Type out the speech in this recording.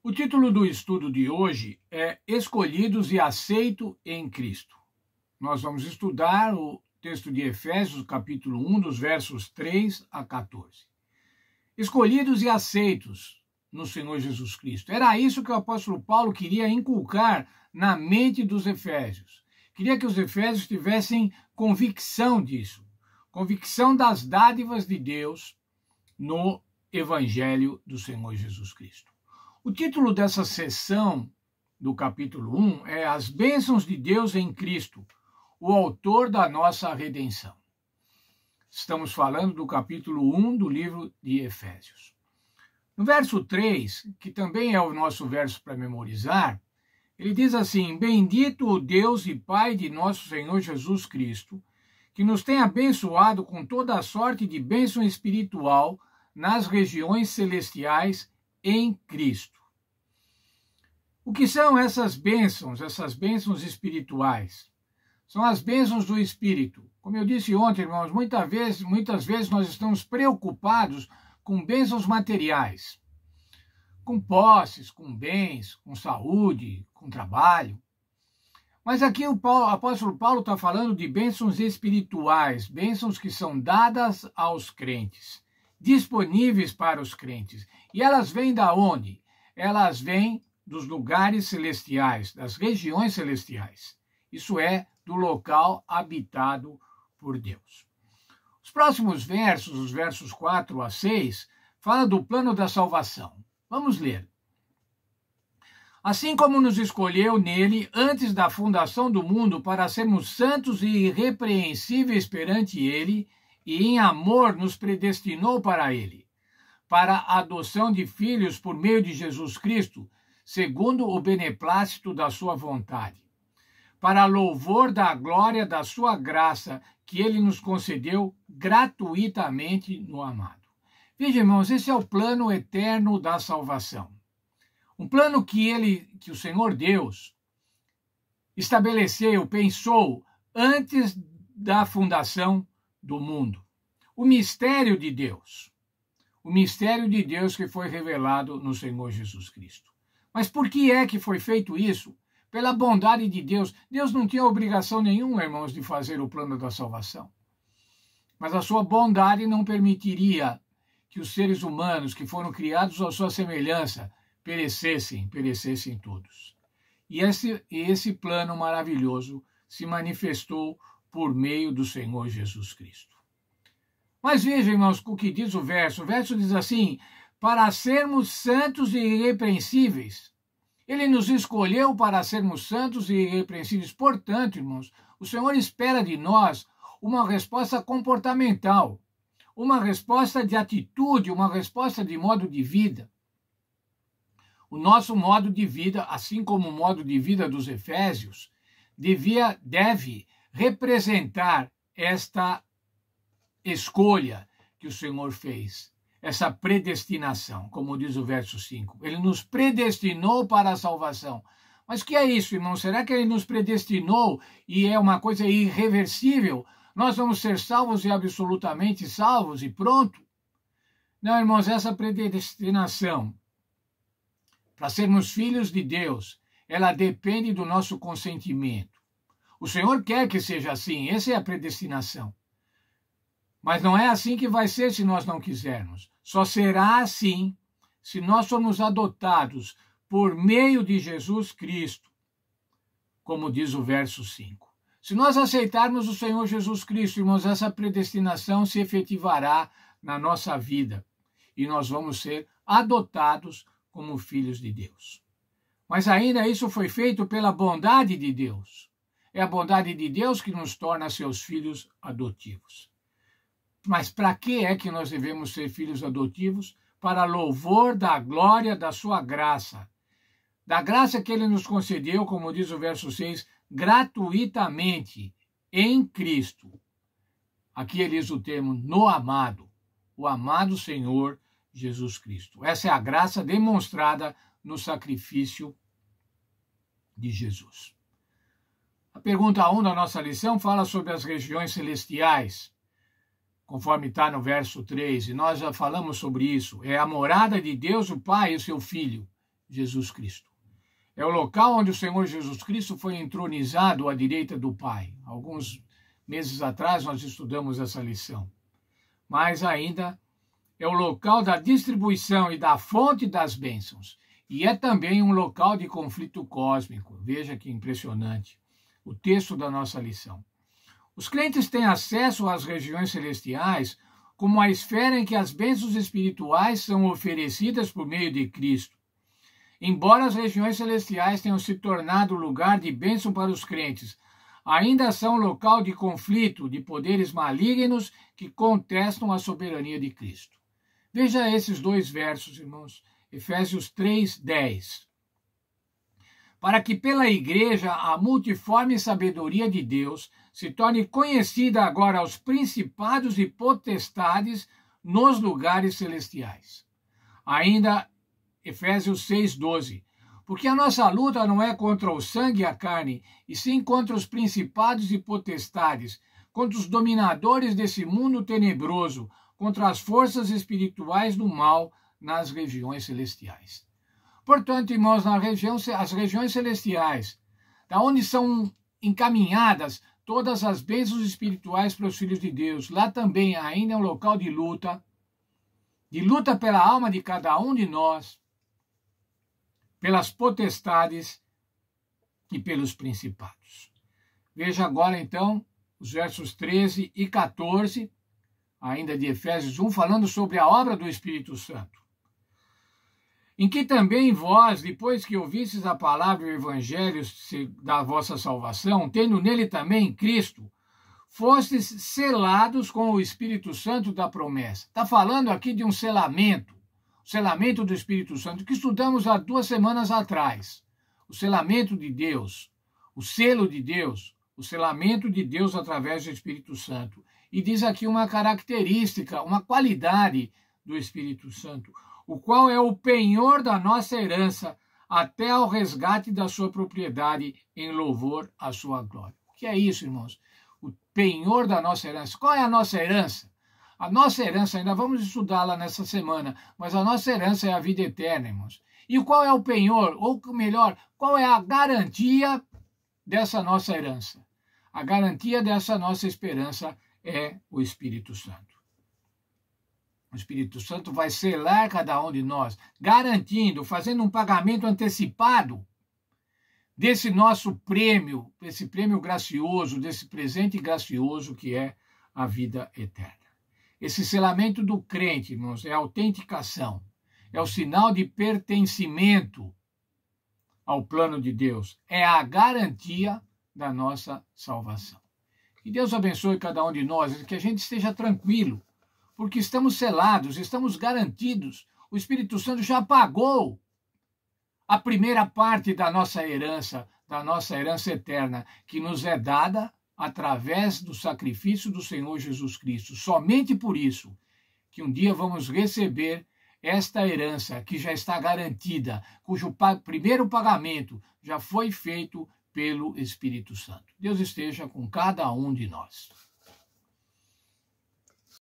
O título do estudo de hoje é Escolhidos e Aceito em Cristo. Nós vamos estudar o texto de Efésios, capítulo 1, dos versos 3 a 14. Escolhidos e aceitos no Senhor Jesus Cristo. Era isso que o apóstolo Paulo queria inculcar na mente dos efésios. Queria que os efésios tivessem convicção disso, convicção das dádivas de Deus no Evangelho do Senhor Jesus Cristo. O título dessa sessão do capítulo 1 é As Bênçãos de Deus em Cristo, o autor da nossa redenção. Estamos falando do capítulo 1 do livro de Efésios. No verso 3, que também é o nosso verso para memorizar, ele diz assim: Bendito o Deus e Pai de nosso Senhor Jesus Cristo, que nos tem abençoado com toda a sorte de bênção espiritual nas regiões celestiais em Cristo. O que são essas bênçãos espirituais? São as bênçãos do Espírito. Como eu disse ontem, irmãos, muitas vezes nós estamos preocupados com bênçãos materiais, com posses, com bens, com saúde, com trabalho. Mas aqui o apóstolo Paulo está falando de bênçãos espirituais, bênçãos que são dadas aos crentes, disponíveis para os crentes. E elas vêm da onde? Elas vêm dos lugares celestiais, das regiões celestiais. Isso é, do local habitado por Deus. Os próximos versos, os versos 4 a 6, falam do plano da salvação. Vamos ler. Assim como nos escolheu nele antes da fundação do mundo para sermos santos e irrepreensíveis perante ele, e em amor nos predestinou para ele, para a adoção de filhos por meio de Jesus Cristo, segundo o beneplácito da sua vontade, para louvor da glória da sua graça, que ele nos concedeu gratuitamente no amado. Veja, irmãos, esse é o plano eterno da salvação. Um plano que o Senhor Deus estabeleceu, pensou antes da fundação do mundo. O mistério de Deus. O mistério de Deus que foi revelado no Senhor Jesus Cristo. Mas por que é que foi feito isso? Pela bondade de Deus. Deus não tinha obrigação nenhuma, irmãos, de fazer o plano da salvação. Mas a sua bondade não permitiria que os seres humanos que foram criados à sua semelhança perecessem todos. E esse plano maravilhoso se manifestou por meio do Senhor Jesus Cristo. Mas veja, irmãos, o que diz o verso. O verso diz assim: para sermos santos e irrepreensíveis. Ele nos escolheu para sermos santos e irrepreensíveis. Portanto, irmãos, o Senhor espera de nós uma resposta comportamental, uma resposta de atitude, uma resposta de modo de vida. O nosso modo de vida, assim como o modo de vida dos efésios, deve representar esta escolha que o Senhor fez, essa predestinação, como diz o verso 5. Ele nos predestinou para a salvação. Mas o que é isso, irmão? Será que ele nos predestinou e é uma coisa irreversível? Nós vamos ser salvos e absolutamente salvos e pronto? Não, irmãos, essa predestinação, para sermos filhos de Deus, ela depende do nosso consentimento. O Senhor quer que seja assim, essa é a predestinação. Mas não é assim que vai ser se nós não quisermos. Só será assim se nós formos adotados por meio de Jesus Cristo, como diz o verso 5. Se nós aceitarmos o Senhor Jesus Cristo, irmãos, essa predestinação se efetivará na nossa vida e nós vamos ser adotados como filhos de Deus. Mas ainda isso foi feito pela bondade de Deus. É a bondade de Deus que nos torna seus filhos adotivos. Mas para que é que nós devemos ser filhos adotivos? Para louvor da glória da sua graça. Da graça que ele nos concedeu, como diz o verso 6, gratuitamente, em Cristo. Aqui ele usa o termo no amado, o amado Senhor Jesus Cristo. Essa é a graça demonstrada no sacrifício de Jesus. A pergunta 1 da nossa lição fala sobre as regiões celestiais. conforme está no verso 3, e nós já falamos sobre isso, é a morada de Deus, o Pai e o seu Filho. Jesus Cristo. É o local onde o Senhor Jesus Cristo foi entronizado à direita do Pai. Alguns meses atrás nós estudamos essa lição. Mas ainda é o local da distribuição e da fonte das bênçãos. E é também um local de conflito cósmico. Veja que impressionante o texto da nossa lição. Os crentes têm acesso às regiões celestiais como a esfera em que as bênçãos espirituais são oferecidas por meio de Cristo. Embora as regiões celestiais tenham se tornado lugar de bênção para os crentes, ainda são local de conflito de poderes malignos que contestam a soberania de Cristo. Veja esses dois versos, irmãos. Efésios 3:10. Para que pela igreja a multiforme sabedoria de Deus se torne conhecida agora aos principados e potestades nos lugares celestiais. Ainda Efésios 6:12. Porque a nossa luta não é contra o sangue e a carne, e sim contra os principados e potestades, contra os dominadores desse mundo tenebroso, contra as forças espirituais do mal nas regiões celestiais. Portanto, irmãos, as regiões celestiais, da onde são encaminhadas todas as bênçãos espirituais para os filhos de Deus, lá também ainda é um local de luta pela alma de cada um de nós, pelas potestades e pelos principados. Veja agora, então, os versos 13 e 14, ainda de Efésios 1, falando sobre a obra do Espírito Santo. Em que também vós, depois que ouvistes a palavra e o evangelho da vossa salvação, tendo nele também Cristo, fostes selados com o Espírito Santo da promessa. Está falando aqui de um selamento, o selamento do Espírito Santo, que estudamos há 2 semanas atrás. O selamento de Deus, o selo de Deus, o selamento de Deus através do Espírito Santo. E diz aqui uma característica, uma qualidade do Espírito Santo, o qual é o penhor da nossa herança até ao resgate da sua propriedade em louvor à sua glória. O que é isso, irmãos? O penhor da nossa herança. Qual é a nossa herança? A nossa herança, ainda vamos estudá-la nessa semana, mas a nossa herança é a vida eterna, irmãos. E qual é o penhor? Ou melhor, qual é a garantia dessa nossa herança? A garantia dessa nossa esperança é o Espírito Santo. O Espírito Santo vai selar cada um de nós, garantindo, fazendo um pagamento antecipado desse nosso prêmio, desse prêmio gracioso, desse presente gracioso que é a vida eterna. Esse selamento do crente, irmãos, é a autenticação, é o sinal de pertencimento ao plano de Deus, é a garantia da nossa salvação. Que Deus abençoe cada um de nós, que a gente esteja tranquilo, porque estamos selados, estamos garantidos. O Espírito Santo já pagou a primeira parte da nossa herança eterna, que nos é dada através do sacrifício do Senhor Jesus Cristo. Somente por isso que um dia vamos receber esta herança que já está garantida, cujo primeiro pagamento já foi feito pelo Espírito Santo. Deus esteja com cada um de nós.